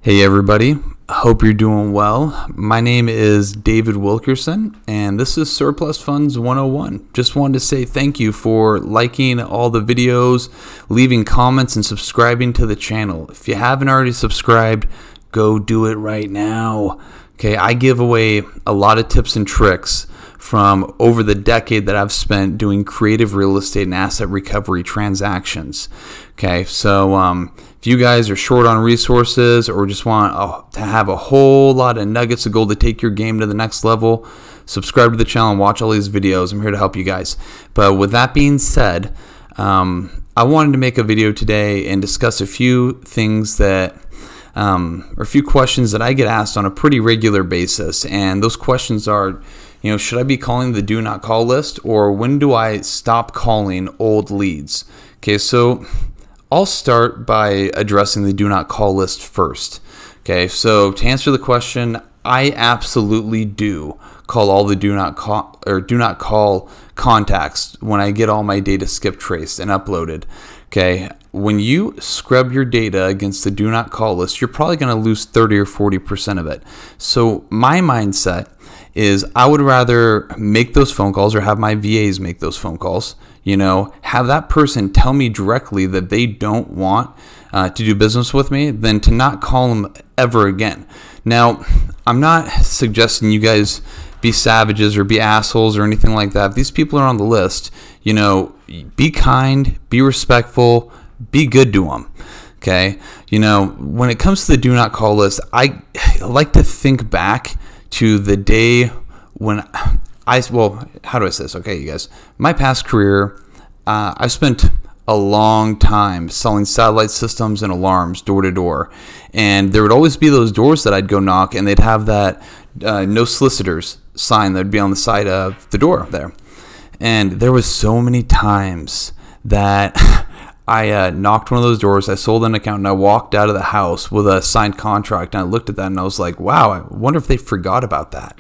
Hey everybody, hope you're doing well. My name is David Wilkerson and this is Surplus Funds 101. Just wanted to say thank you for liking all the videos, leaving comments, and subscribing to the channel. If you haven't already subscribed, go do it right now. Okay, I give away a lot of tips and tricks from over the decade that I've spent doing creative real estate and asset recovery transactions. Okay, so if you guys are short on resources or just want to have a whole lot of nuggets of gold to take your game to the next level, subscribe to the channel and watch all these videos. I'm here to help you guys. But with that being said, I wanted to make a video today and discuss a few things that or a few questions that I get asked on a pretty regular basis. And those questions are, should I be calling the do not call list, or when do I stop calling old leads? Okay, so I'll start by addressing the do not call list first. Okay, so to answer the question, I absolutely do call all the do not call contacts when I get all my data skip traced and uploaded. Okay, when you scrub your data against the do not call list, you're probably going to lose 30 or 40% of it. So my mindset is I would rather make those phone calls or have my VAs make those phone calls, have that person tell me directly that they don't want to do business with me than to not call them ever again. Now, I'm not suggesting you guys be savages or be assholes or anything like that. If these people are on the list, be kind, be respectful, be good to them. Okay. When it comes to the do not call list, I like to think back to the day when how do I say this? Okay, you guys, my past career, I spent a long time selling satellite systems and alarms door to door. And there would always be those doors that I'd go knock and they'd have that no solicitors sign that would be on the side of the door there. And there was so many times that I knocked one of those doors, I sold an account, and I walked out of the house with a signed contract, and I looked at that and I was like, wow, I wonder if they forgot about that.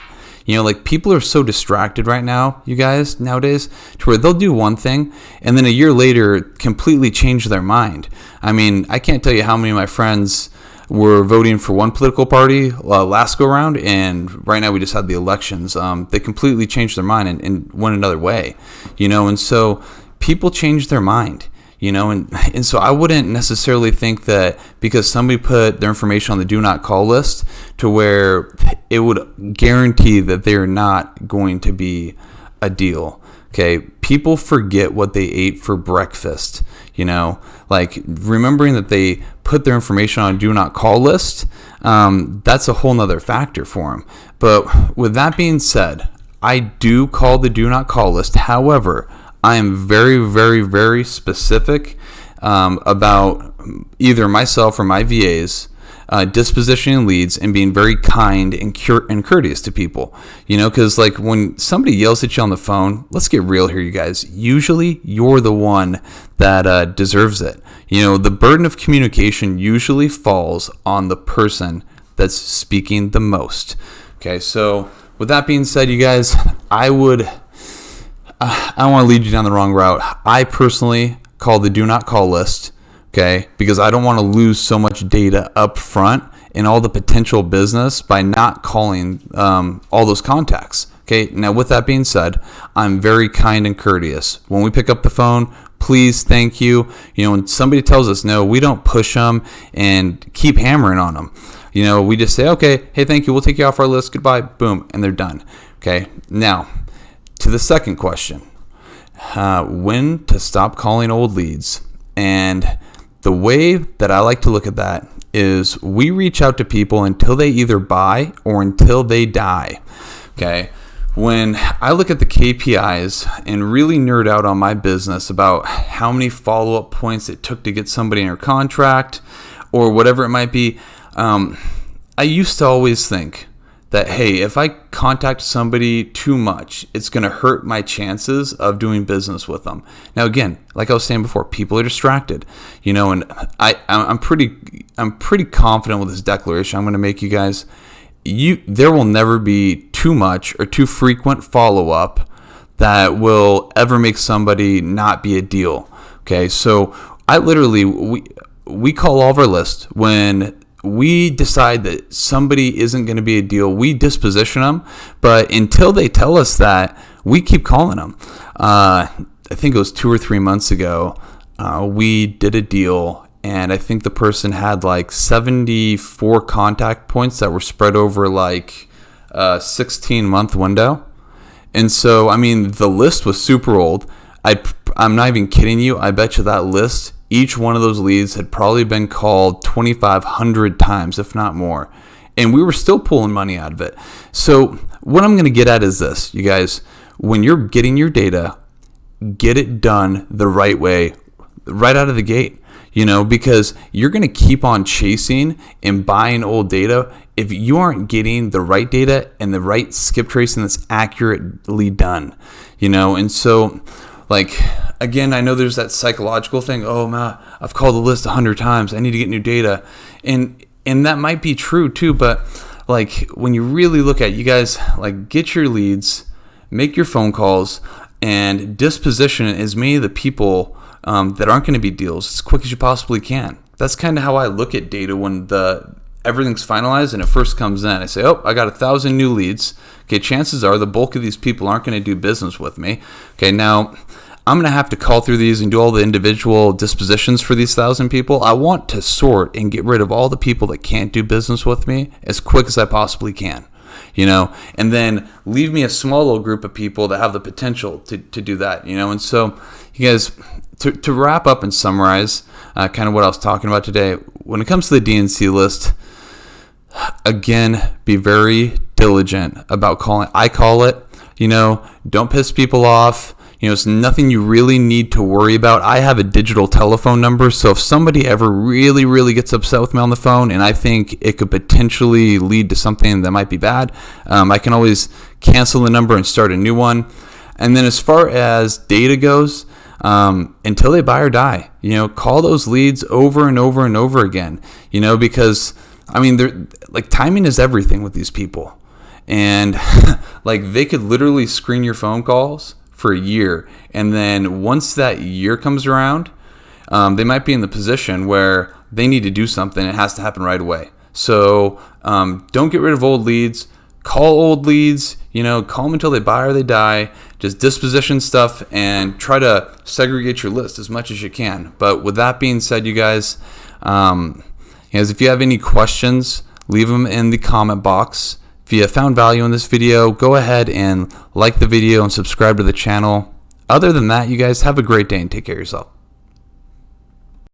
People are so distracted right now, you guys, nowadays, to where they'll do one thing and then a year later completely change their mind. I mean, I can't tell you how many of my friends were voting for one political party last go round, and right now we just had the elections. They completely changed their mind and went another way, and so people change their mind. And so I wouldn't necessarily think that because somebody put their information on the do not call list to where it would guarantee that they're not going to be a deal. Okay, people forget what they ate for breakfast. Remembering that they put their information on a do not call list, that's a whole nother factor for them. But with that being said, I do call the do not call list. However, I am very, very, very specific about either myself or my VAs dispositioning leads and being very kind and courteous to people. Because when somebody yells at you on the phone, let's get real here, you guys. Usually you're the one that deserves it. The burden of communication usually falls on the person that's speaking the most. Okay, so with that being said, you guys, I don't want to lead you down the wrong route. I personally call the do not call list, okay, because I don't want to lose so much data up front and all the potential business by not calling all those contacts. Okay, now with that being said, I'm very kind and courteous. When we pick up the phone, please, thank you. When somebody tells us no, we don't push them and keep hammering on them. We just say, okay, hey, thank you, we'll take you off our list, goodbye, boom, and they're done. Okay, now to the second question, when to stop calling old leads. And the way that I like to look at that is we reach out to people until they either buy or until they die. Okay. When I look at the KPIs and really nerd out on my business about how many follow-up points it took to get somebody in a contract or whatever it might be, I used to always think that, hey, if I contact somebody too much, it's going to hurt my chances of doing business with them. Now, again, like I was saying before, people are distracted, and I'm pretty confident with this declaration I'm going to make, you guys. There will never be too much or too frequent follow-up that will ever make somebody not be a deal. Okay, so I literally we call all of our list when we decide that somebody isn't going to be a deal, we disposition them. But until they tell us that, we keep calling them. I think it was 2 or 3 months ago, we did a deal, and I think the person had like 74 contact points that were spread over like a 16-month window. And so, I mean, the list was super old. I'm not even kidding you. I bet you that list, each one of those leads had probably been called 2,500 times, if not more. And we were still pulling money out of it. So what I'm going to get at is this, you guys. When you're getting your data, get it done the right way, right out of the gate. Because you're going to keep on chasing and buying old data if you aren't getting the right data and the right skip tracing that's accurately done. And so, like, again, I know there's that psychological thing. Oh man, I've called the list 100 times. I need to get new data, and that might be true too. But like, when you really look at it, you guys, like, get your leads, make your phone calls, and disposition as many of the people that aren't going to be deals as quick as you possibly can. That's kind of how I look at data when everything's finalized and it first comes in. I say, oh, I got 1,000 new leads. Okay, chances are the bulk of these people aren't going to do business with me. Okay, now I'm going to have to call through these and do all the individual dispositions for these 1,000 people. I want to sort and get rid of all the people that can't do business with me as quick as I possibly can. And then leave me a small little group of people that have the potential to do that, and so you guys, to wrap up and summarize kind of what I was talking about today, when it comes to the DNC list, again, be very diligent about calling. I call it, don't piss people off. It's nothing you really need to worry about. I have a digital telephone number, so if somebody ever really, really gets upset with me on the phone and I think it could potentially lead to something that might be bad, I can always cancel the number and start a new one. And then as far as data goes, until they buy or die, call those leads over and over and over again, because, I mean, they're like, timing is everything with these people. And like, they could literally screen your phone calls for a year, and then once that year comes around, they might be in the position where they need to do something. It has to happen right away. So don't get rid of old leads. Call old leads. Call them until they buy or they die. Just disposition stuff and try to segregate your list as much as you can. But with that being said, you guys, if you have any questions, leave them in the comment box. If you have found value in this video, go ahead and like the video and subscribe to the channel. Other than that, you guys have a great day and take care of yourself.